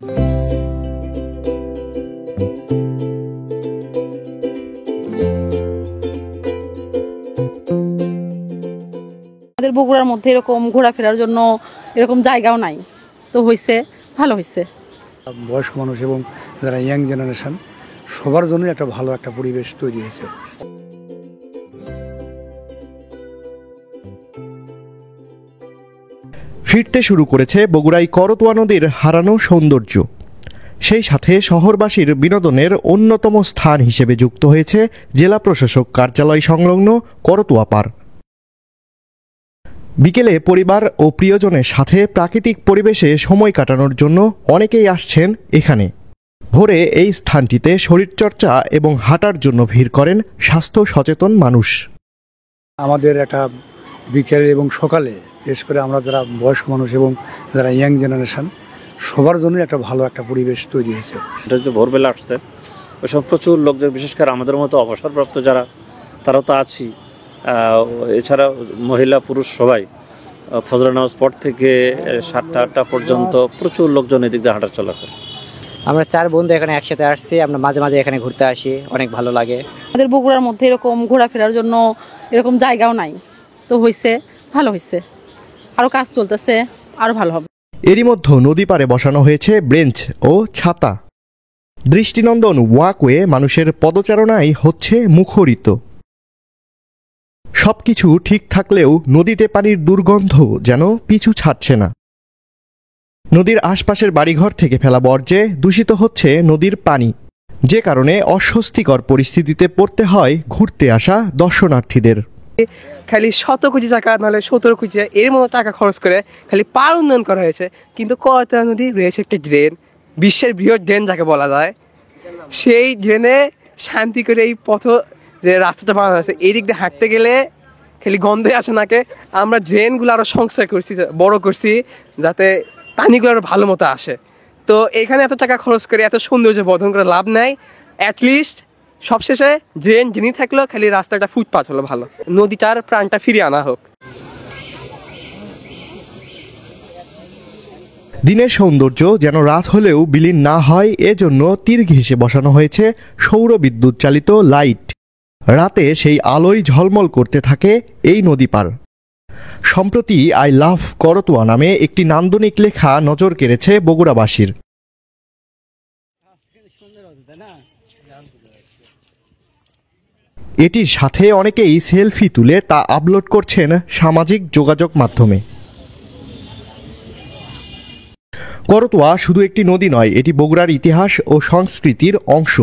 আমাদের বগুড়ার মধ্যে এরকম ঘোরাফেরার জন্য এরকম জায়গাও নাই, তো হয়েছে, ভালো হয়েছে। বয়স্ক মানুষ এবং যারা ইয়াং জেনারেশন সবার জন্য একটা ভালো একটা পরিবেশ তৈরি হয়েছে। ফিরতে শুরু করেছে বগুড়ায় করতোয়া নদীর হারানো সৌন্দর্য। সেই সাথে শহরবাসীর বিনোদনের অন্যতম স্থান হিসেবে যুক্ত হয়েছে জেলা প্রশাসক কার্যালয় সংলগ্ন করতোয়া পার। বিকেলে পরিবার ও প্রিয়জনের সাথে প্রাকৃতিক পরিবেশে সময় কাটানোর জন্য অনেকেই আসছেন এখানে। ভোরে এই স্থানটিতে শরীরচর্চা এবং হাঁটার জন্য ভিড় করেন স্বাস্থ্য সচেতন মানুষ। আমাদের একটা বিকেল এবং সকালে বিশেষ করে আমরা যারা বয়স্ক মানুষ এবং যারা ইয়াং জেনারেশন সবার জন্য একটা ভালো একটা পরিবেশ তৈরি হয়েছে। এটা যদি ভোরবেলা আসছে ওইসব প্রচুর লোকজন, বিশেষ করে আমাদের মতো অবসরপ্রাপ্ত যারা, তারাও তো আছি। এছাড়া মহিলা পুরুষ সবাই ফজর নামাজ পর থেকে 7টা 8টা পর্যন্ত প্রচুর লোকজন এদিক দিয়ে হাঁটা চলা করে। আমরা 4 বন্ধু এখানে একসাথে আসছি, আমরা মাঝে মাঝে এখানে ঘুরতে আসি, অনেক ভালো লাগে। আমাদের বগুড়ার মধ্যে এরকম ঘোরাফেরার জন্য এরকম জায়গাও নাই, তো হয়েছে, ভালো হয়েছে। আরও কাজ চলতেছে, আরও ভালো হবে। এরই মধ্যে নদী পাড়ে বসানো হয়েছে ব্রেঞ্চ ও ছাতা। দৃষ্টিনন্দন ওয়াকওয়ে মানুষের পদচারণায় হচ্ছে মুখরিত। সবকিছু ঠিক থাকলেও নদীতে পানির দুর্গন্ধ যেন পিছু ছাড়ছে না। নদীর আশপাশের বাড়িঘর থেকে ফেলা বর্জ্যে দূষিত হচ্ছে নদীর পানি, যে কারণে অস্বস্তিকর পরিস্থিতিতে পড়তে হয় ঘুরতে আসা দর্শনার্থীদের। খালি 100 কোটি টাকা নাহলে 17 কোটি এর মতো টাকা খরচ করে খালি পার উন্নয়ন করা হয়েছে, কিন্তু করতোয়া নদী রয়েছে একটা ড্রেন, বিশ্বের বৃহৎ ড্রেন যাকে বলা যায়। সেই ড্রেনে শান্তি করে এই পথ যে রাস্তাটা বানানো হয়েছে, এই দিক দিয়ে হাঁটতে গেলে খালি গন্ধে আসে নাকে। আমরা ড্রেনগুলো আরও সংস্কার করছি, বড় করছি, যাতে পানিগুলো আরও ভালো মতো আসে। তো এখানে এত টাকা খরচ করে এত সৌন্দর্য বর্ধন করে লাভ নাই। অ্যাটলিস্ট সবশেষে ড্রেন যিনি থাকলো, খালি রাস্তাটা ফুটপাথ হলো ভালো, নদীটার প্রাণটা ফিরিয়ে আনা হোক। দিনের সৌন্দর্য যেন রাত হলেও বিলীন না হয়, এজন্য তীর ঘেঁষে বসানো হয়েছে সৌর বিদ্যুৎ চালিত লাইট। রাতে সেই আলোয় ঝলমল করতে থাকে এই নদী পার। সম্প্রতি আই লাভ করতোয়া নামে একটি নান্দনিক লেখা নজর কেড়েছে বগুড়াবাসীর। এটির সাথে অনেকেই সেলফি তুলে তা আপলোড করছেন সামাজিক যোগাযোগ মাধ্যমে। করতোয়া শুধু একটি নদী নয়, এটি বগুড়ার ইতিহাস ও সংস্কৃতির অংশ।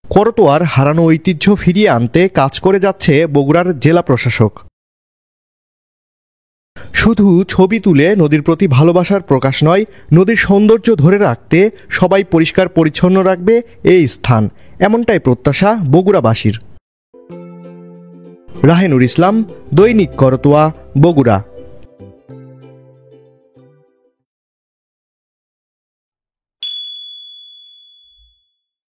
করতোয়ার হারানো ঐতিহ্য ফিরিয়ে আনতে কাজ করে যাচ্ছে বগুড়ার জেলা প্রশাসক। শুধু ছবি তুলে নদীর প্রতি ভালোবাসার প্রকাশ নয়, নদীর সৌন্দর্য ধরে রাখতে সবাই পরিষ্কার পরিচ্ছন্ন রাখবে এই স্থান, এমনটাই প্রত্যাশা বগুড়াবাসীর। রাহেনুর ইসলাম, দৈনিক করতোয়া, বগুড়া।